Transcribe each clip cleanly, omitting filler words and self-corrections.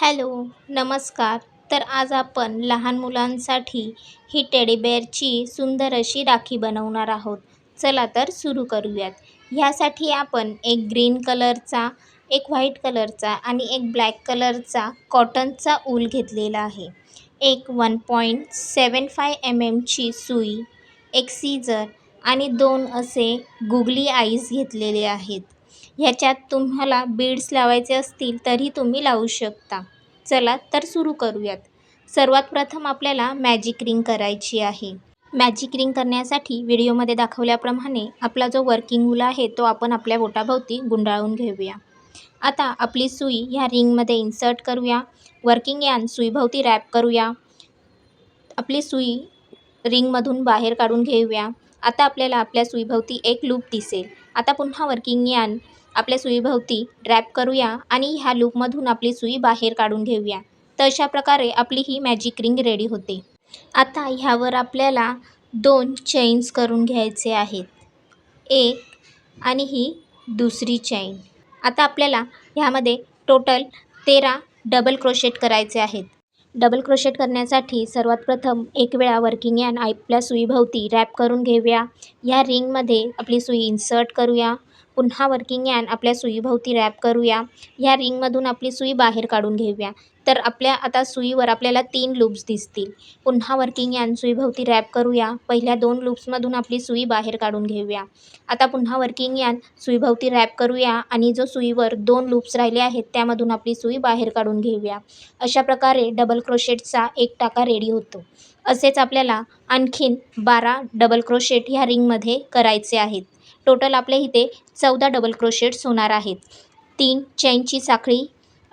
Hello, नमस्कार. तर आज आपण लहान मुलांसाठी ही टेडी बेअरची सुंदर अशी राखी बनवणार आहोत. चला तर सुरू करूयात. ह्यासाठी आपण एक ग्रीन कलरचा, एक व्हाईट कलरचा आणि एक ब्लॅक कलरचा कॉटनचा ऊल घेतलेला आहे. एक 1.75 ची सुई, एक सीझर आणि 2 असे गुगली आईज घेतलेले आहेत. ह्याच्यात तुम्हाला बीड्स लावायचे असतील तरी तुम्ही लावू शकता. चला तर सुरू करूयात. सर्वात प्रथम आपल्याला मॅजिक रिंग करायची आहे. मॅजिक रिंग करण्यासाठी व्हिडिओमध्ये दाखवल्याप्रमाणे आपला जो वर्किंग ऊल आहे तो आपण आपल्या बोटाभोवती गुंडाळून घेऊया. आता आपली सुई ह्या रिंगमध्ये इन्सर्ट करूया. वर्किंग यार्न सुईभोवती रॅप करूया. आपली सुई रिंगमधून बाहेर काढून घेऊया. आता आपल्याला आपल्या सुईभोवती एक लूप दिसेल. आता पुन्हा वर्किंग यार्न आपल्या सुईभोवती रॅप करूया आणि ह्या लूपमधून आपली सुई बाहेर काढून घेऊया. तर अशा प्रकारे आपली ही मॅजिक रिंग रेडी होते. आता ह्यावर आपल्याला 2 चेन्स करून घ्यायचे आहेत. एक आणि ही दुसरी चैन. आता आपल्याला ह्यामध्ये टोटल 13 डबल क्रोशेट करायचे आहेत. डबल क्रोशेट करण्यासाठी सर्वात प्रथम एक वेळा वर्किंग यार्न आपल्या सुईभोवती रॅप करून घेऊया. ह्या रिंगमध्ये आपली सुई इन्सर्ट करूया. पुन्हा वर्किंग यार्न आपल्या सुईभोवती रॅप करूया. ह्या रिंगमधून आपली सुई बाहेर काढून घेऊया. तर आपल्या आता सुईवर आपल्याला 3 लूप्स दिसतील. पुन्हा वर्किंग यार्न सुईभोवती रॅप करूया. पहिल्या 2 लूप्समधून आपली सुई बाहेर काढून घेऊया. आता पुन्हा वर्किंग यार्न सुईभोवती रॅप करूया आणि जो सुईवर 2 लूप्स राहिले आहेत त्यामधून आपली सुई बाहेर काढून घेऊया. अशा प्रकारे डबल क्रोशेटचा एक टाका रेडी होतो. असेच आपल्याला आणखीन 12 डबल क्रोशेट ह्या रिंगमध्ये करायचे आहेत. टोटल आपल्या इथे 14 डबल क्रोशेट्स होणार आहेत. 3 चैनची साखळी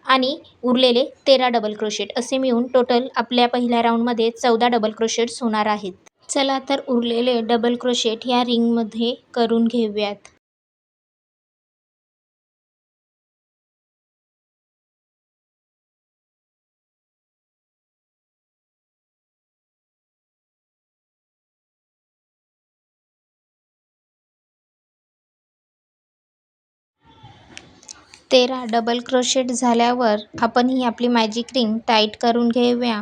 आणि उरलेले 13 डबल क्रोशेट असे मिळून टोटल आपल्या पहिल्या राऊंडमध्ये 14 डबल क्रोशेट्स होणार आहेत. चला तर उरलेले डबल क्रोशेट ह्या रिंगमध्ये करून घेऊयात. तेरा डबल क्रोशेट झाल्यावर आपण ही आपली मॅजिक रिंग टाईट करून घेऊया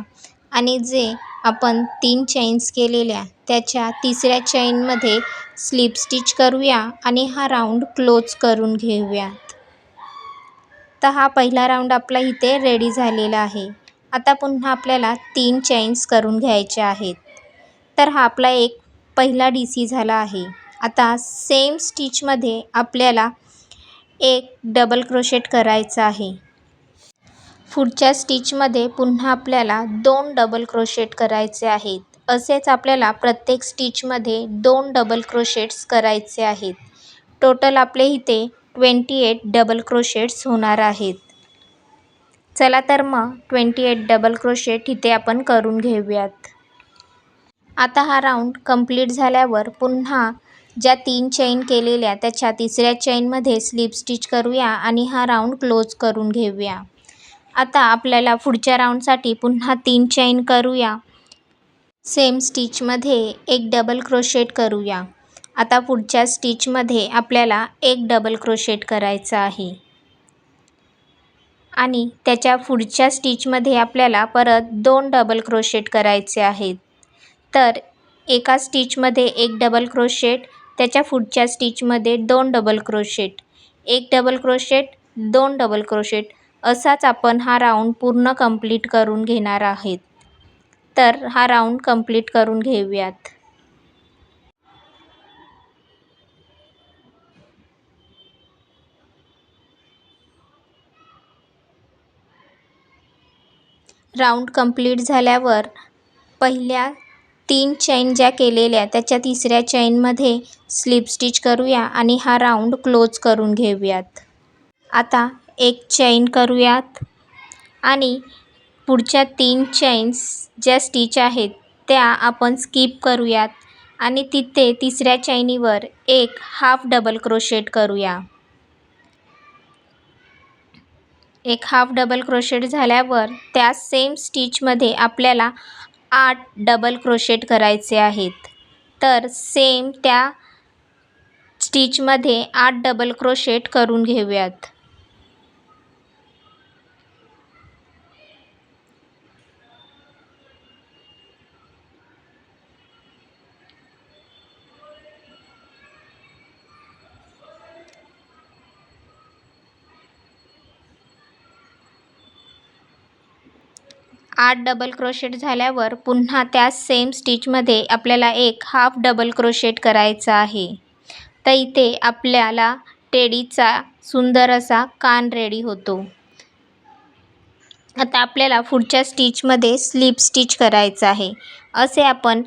आणि जे आपण 3 चैन्स केलेल्या त्याच्या तिसऱ्या चैनमध्ये स्लिप स्टिच करूया आणि हा राऊंड क्लोज करून घेऊया. तर हा पहिला राऊंड आपला इथे रेडी झालेला आहे. आता पुन्हा आपल्याला 3 चैन्स करून घ्यायचे आहेत. तर हा आपला एक पहिला DC झाला आहे. आता सेम स्टिचमध्ये आपल्याला एक डबल क्रोशेट करायचा आहे. पुढच्या स्टिचमध्ये पुन्हा आपल्याला 2 डबल क्रोशेट करायचे आहेत. असेच आपल्याला प्रत्येक स्टिचमध्ये 2 डबल क्रोशेट्स करायचे आहेत. टोटल आपले इथे 28 डबल क्रोशेट्स होणार आहेत. चला तर मग 28 डबल क्रोशेट इथे आपण करून घेऊयात. आता हा राऊंड कंप्लीट झाल्यावर पुन्हा ज्या 3 चैन केलेल्या त्याच्या तिसऱ्या चैनमध्ये स्लिप स्टिच करूया आणि हा राऊंड क्लोज करून घेऊया. आता आपल्याला पुढच्या राऊंडसाठी पुन्हा 3 चैन करूया. सेम स्टिचमध्ये एक डबल क्रोशेट करूया. आता पुढच्या स्टिचमध्ये आपल्याला एक डबल क्रोशेट करायचा आहे आणि त्याच्या पुढच्या स्टिचमध्ये आपल्याला परत 2 डबल क्रोशेट करायचे आहेत. तर एका स्टिचमध्ये एक डबल क्रोशेट, त्याच्या पुढच्या स्टिचमध्ये 2 डबल क्रोशेट, एक डबल क्रोशेट, 2 डबल क्रोशेट असाच आपण हा राऊंड पूर्ण कंप्लीट करून घेणार आहेत. तर हा राऊंड कंप्लीट करून घेऊयात. राऊंड कंप्लीट झाल्यावर पहिल्या 3 चैन ज्या केलेल्या त्याच्या तिसऱ्या चैनमध्ये स्लिप स्टिच करूया आणि हा राऊंड क्लोज करून घेऊयात. आता एक चैन करूयात आणि पुढच्या 3 चैन्स ज्या स्टिच आहेत त्या आपण स्किप करूयात आणि तिथे तिसऱ्या चैनीवर एक हाफ डबल क्रोशेट करूया. एक हाफ डबल क्रोशेट झाल्यावर त्या सेम स्टिचमध्ये आपल्याला 8 डबल क्रोशेट करायचे आहेत. तर सेम त्या स्टिचमध्ये 8 डबल क्रोशेट करून घेऊयात. 8 डबल क्रोशेट झाल्यावर पुन्हा त्या सेम स्टिचमध्ये आपल्याला एक हाफ डबल क्रोशेट करायचा आहे. तर इथे आपल्याला टेडीचा सुंदर असा कान रेडी होतो. आता आपल्याला पुढच्या स्टिचमध्ये स्लिप स्टिच करायचं आहे. असे आपण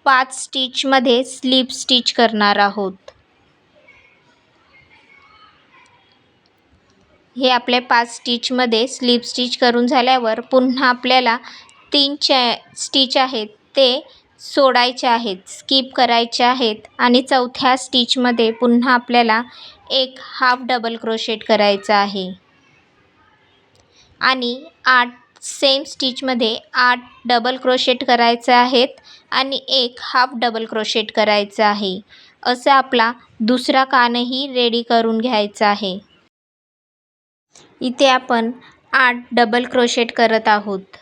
5 स्टिचमध्ये स्लिप स्टिच करणार आहोत. हे आपले 5 स्टिचमध्ये स्लिप स्टिच करून झाल्यावर पुन्हा आपल्याला 3 स्टिच आहेत ते सोडायचे आहेत, स्किप करायचे आहेत आणि चौथ्या स्टिचमध्ये पुन्हा आपल्याला एक हाफ डबल क्रोशेट करायचा आहे आणि 8 सेम स्टिचमध्ये 8 डबल क्रोशेट करायचे आहेत आणि एक हाफ डबल क्रोशेट करायचं आहे. असं आपला दुसरा कानही रेडी करून घ्यायचा आहे. इथे आपण 8 डबल क्रोशेट करत आहोत.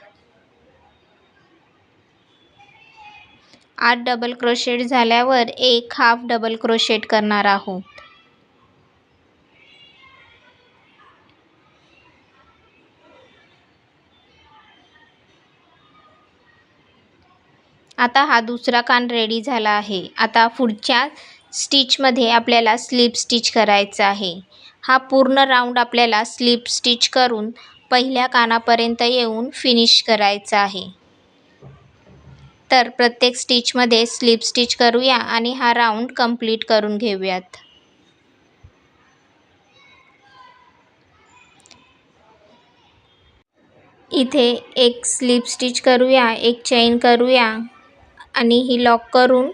8 डबल क्रोशेट झाल्यावर एक हाफ डबल क्रोशेट करणार आहोत. आता हा दुसरा कान रेडी झाला आहे. आता पुढच्या स्टिचमध्ये आपल्याला स्लिप स्टिच करायचा आहे. हा पूर्ण राऊंड आपल्याला स्लिप स्टिच करून पहिल्या कानापर्यंत येऊन फिनिश करायचा आहे. तर प्रत्येक स्टिचमध्ये स्लिप स्टिच करूया आणि हा राऊंड कंप्लीट करून घेऊयात. इथे एक स्लिप स्टिच करूया, एक चेन करूया आणि ही लॉक करून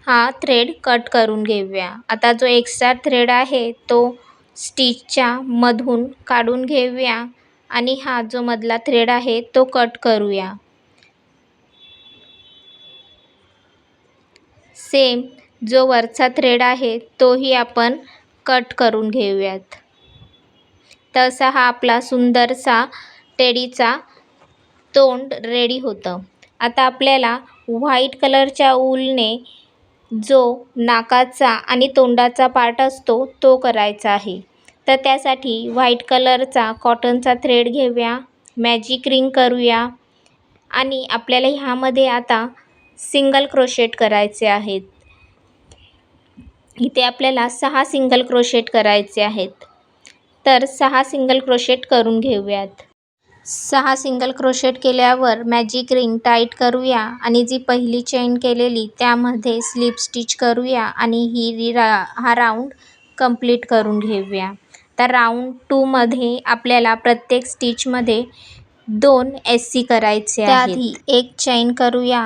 हा थ्रेड कट करून घेऊया. आता जो एक्स्ट्रा थ्रेड आहे तो स्टिचच्या मधून काढून घेऊया आणि हा जो मधला थ्रेड आहे तो कट करूया. सेम जो वरचा थ्रेड आहे तोही आपण कट करून घेऊयात. तसा हा आपला सुंदरसा टेडीचा तोंड रेडी होतं. आता आपल्याला व्हाईट कलरच्या ऊलने जो नाकाचा आणि तोंडाचा पार्ट असतो तो करायचा आहे. तर त्यासाठी व्हाईट कलरचा कॉटनचा थ्रेड घेऊया, मॅजिक रिंग करूया आणि आपल्याला ह्यामध्ये आता सिंगल क्रोशेट करायचे आहेत. इथे आपल्याला 6 सिंगल क्रोशेट करायचे आहेत. तर 6 सिंगल क्रोशेट करून घेऊयात. 6 सिंगल क्रोशेट केल्यावर मॅजिक रिंग टाईट करूया आणि जी पहिली चेन केलेली त्यामध्ये स्लिप स्टिच करूया आणि हा राऊंड कंप्लीट करून घेऊया. तर राऊंड 2 मध्ये आपल्याला प्रत्येक स्टिचमध्ये 2 SC करायचे आहेत. त्याआधी एक चेन करूया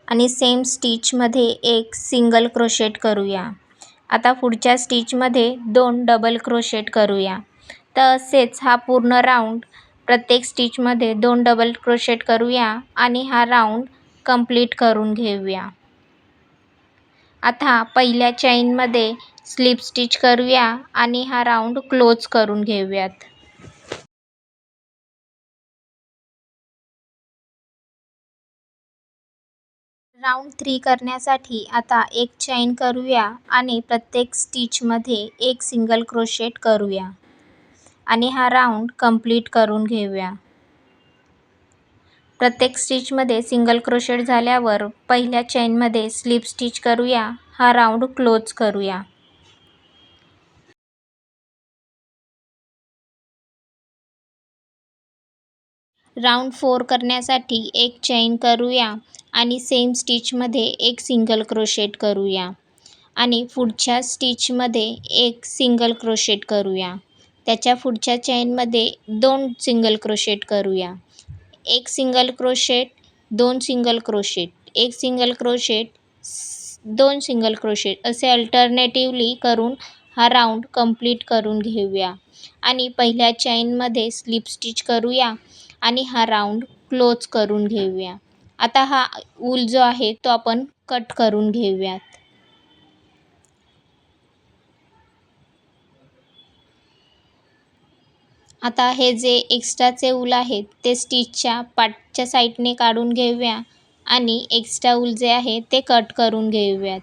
आणि सेम स्टिचमध्ये एक सिंगल क्रोशेट करूया. आता पुढच्या स्टिचमध्ये 2 डबल क्रोशेट करूया. तर असेच हा पूर्ण राऊंड प्रत्येक स्टिचमध्ये 2 डबल क्रोशेट करूया आणि हा राऊंड कंप्लीट करून घेऊया. आता पहिल्या चेनमध्ये स्लिप स्टिच करूया आणि हा राऊंड क्लोज करून घेऊयात. राऊंड 3 करण्यासाठी आता एक चेन करूया आणि प्रत्येक स्टिचमध्ये एक सिंगल क्रोशेट करूया आणि हा राऊंड कंप्लीट करून घेऊया. प्रत्येक स्टिचमध्ये सिंगल क्रोशेट झाल्यावर पहिल्या चेनमध्ये स्लिप स्टिच करूया, हा राऊंड क्लोज करूया. राऊंड 4 करण्यासाठी एक चेन करूया आणि सेम स्टिचमध्ये एक सिंगल क्रोशेट करूया आणि पुढच्या स्टिचमध्ये एक सिंगल क्रोशेट करूया. त्याच्या पुढच्या चेनमध्ये 2 सिंगल क्रोशेट करूया. एक सिंगल क्रोशेट, 2 सिंगल क्रोशेट, एक सिंगल क्रोशेट, 2 सिंगल क्रोशेट असे अल्टरनेटिव्हली करून हा राऊंड कंप्लीट करून घेऊया आणि पहिल्या चेनमध्ये स्लिप स्टिच करूया आणि हा राऊंड क्लोज करून घेऊया. आता हा ऊल जो आहे तो आपण कट करून घेऊयात. आता हे जे एक्स्ट्राचे ऊल आहेत ते स्टिचच्या पाठच्या साईडने काढून घेऊया आणि एक्स्ट्रा ऊल जे आहे ते कट करून घेऊयात.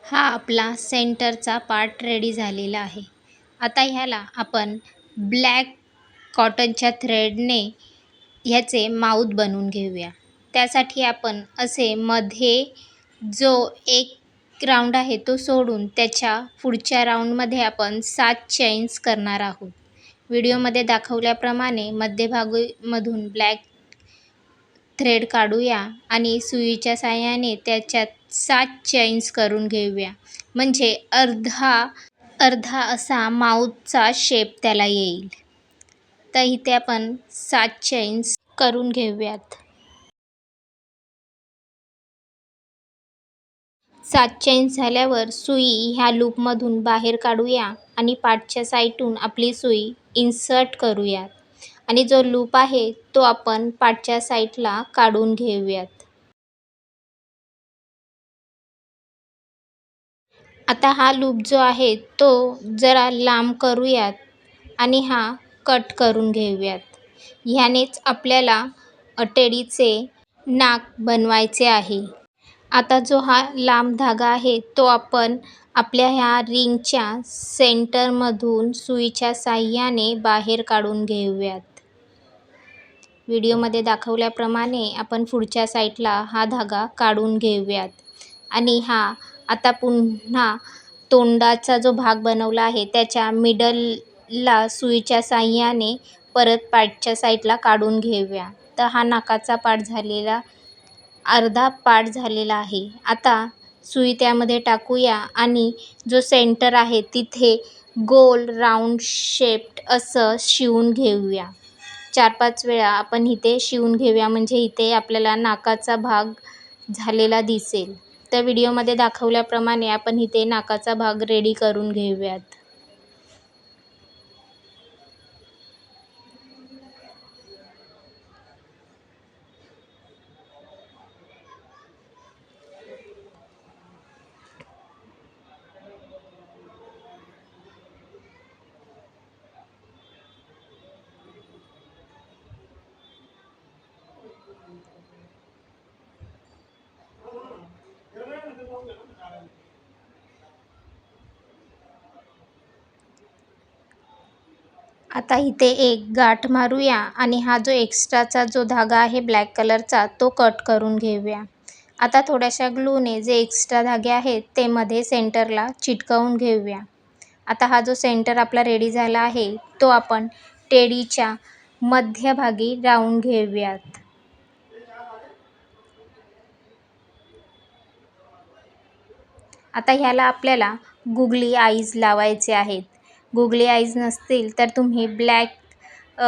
हा आपला सेंटरचा पार्ट रेडी झालेला आहे. आता ह्याला आपण ब्लॅक कॉटनच्या थ्रेडने ह्याचे माउथ बनवून घेऊया. त्यासाठी आपण असे मध्ये जो एक राऊंड आहे तो सोडून त्याच्या पुढच्या राऊंडमध्ये आपण 7 चेन्स करणार आहोत. व्हिडिओमध्ये दाखवल्याप्रमाणे मध्यभागीमधून ब्लॅक थ्रेड काढूया आणि सुईच्या साहाय्याने त्याच्यात 7 चेन्स करून घेऊया. म्हणजे अर्धा असा माउथचा शेप त्याला येईल. तर इथे आपण 7 चेन्स करून घेऊयात. 7 चेन्स झाल्यावर सुई ह्या लूपमधून बाहेर काढूया आणि पाठच्या साईडून आपली सुई इन्सर्ट करूयात आणि जो लूप आहे तो आपण पाठच्या साईडला काढून घेऊयात. आता हा लूप जो आहे तो जरा लांब करूयात आणि हा कट करून घेऊयात. ह्यानेच आपल्याला टेडीचे नाक बनवायचे आहे. आता जो हा लांब धागा आहे तो आपण आपल्या ह्या रिंगच्या सेंटरमधून सुईच्या साहाय्याने बाहेर काढून घेऊयात. व्हिडिओमध्ये दाखवल्याप्रमाणे आपण पुढच्या साईडला हा धागा काढून घेऊयात आणि हा आता पुन्हा तोंडाचा जो भाग बनवला आहे त्याच्या मिडलला सुईच्या साहाय्याने परत पाठच्या साईडला काढून घेऊया. तर हा नाकाचा पार्ट झालेला अर्धा पार्ट झालेला आहे. आता सुई त्यामध्ये टाकूया आणि जो सेंटर आहे तिथे गोल राऊंड शेप्ड असं शिवून घेऊया. 4-5 वेळा आपण इथे शिवून घेऊया म्हणजे इथे आपल्याला नाकाचा भाग झालेला दिसेल. तर व्हिडिओमध्ये दाखवल्याप्रमाणे आपण इथे नाकाचा भाग रेडी करून घेऊयात. आता इथे एक गाठ मारूया आणि हा जो एक्स्ट्राचा जो धागा आहे ब्लॅक कलरचा तो कट करून घेऊया. आता थोड्याशा ग्लूने जे एक्स्ट्रा धागे आहेत ते मध्ये सेंटरला चिटकवून घेऊया. आता हा जो सेंटर आपला रेडी झाला आहे तो आपण टेडीच्या मध्यभागी लावून घेऊयात. आता ह्याला आपल्याला गुगली आईज लावायचे आहेत. गुगली आईज नसतील तर तुम्ही ब्लॅक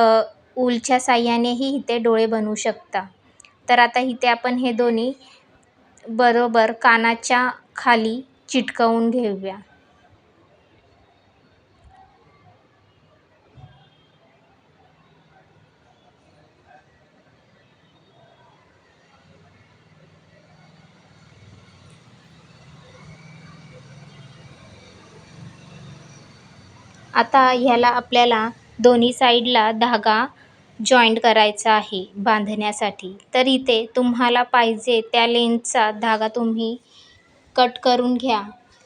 ऊलच्या साहाय्यानेही इथे डोळे बनवू शकता. तर आता इथे आपण हे दोन्ही बरोबर कानाच्या खाली चिटकवून घेऊया. आता ह्याला आपल्याला दोन्ही साईडला धागा जॉईंट करायचा आहे बांधण्यासाठी. तर इथे तुम्हाला पाहिजे त्या लेंथचा धागा तुम्ही कट करून घ्या.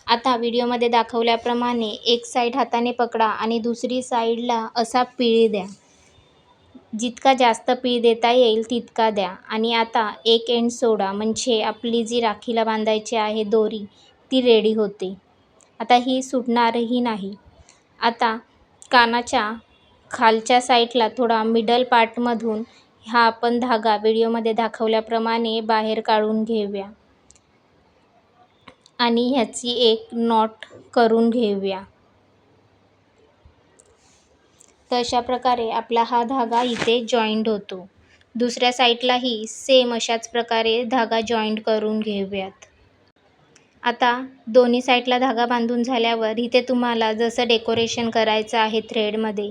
आता व्हिडिओमध्ये दाखवल्याप्रमाणे एक साईड हाताने पकडा आणि दुसरी साईडला असा पीळ द्या. जितका जास्त पीळ देता येईल तितका द्या आणि आता एक एंड सोडा म्हणजे आपली जी राखीला बांधायची आहे दोरी ती रेडी होते. आता ही सुटणारही नाही. आता कानाच्या खालच्या साईडला थोडा मिडल पार्टमधून हा आपण धागा व्हिडिओमध्ये दाखवल्याप्रमाणे बाहेर काढून घेऊया आणि ह्याची एक नॉट करून घेऊया. तर अशा प्रकारे आपला हा धागा इथे जॉईंट होतो. दुसऱ्या साईडलाही सेम अशाच प्रकारे धागा जॉईंट करून घेऊयात. आता दोन्ही साईडला धागा बांधून झाल्यावर इथे तुम्हाला जसं डेकोरेशन करायचं आहे थ्रेडमध्ये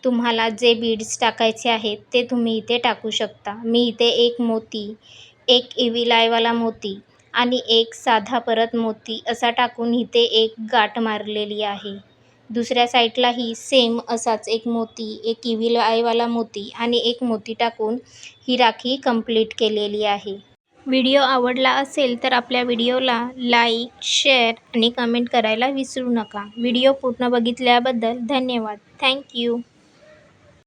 तुम्हाला जे बीड्स टाकायचे आहेत ते तुम्ही इथे टाकू शकता. मी इथे एक मोती, एक इव्हिल आयवाला मोती आणि एक साधा परत मोती असा टाकून इथे एक गाठ मारलेली आहे. दुसऱ्या साईडलाही सेम असाच एक मोती, एक इव्हिल आयवाला मोती आणि एक मोती टाकून ही राखी कंप्लीट केलेली आहे. व्हिडिओ आवडला असेल तर आपल्या व्हिडिओला लाईक, शेअर आणि कमेंट करायला विसरू नका. व्हिडिओ पूर्ण बघितल्याबद्दल धन्यवाद. Thank you.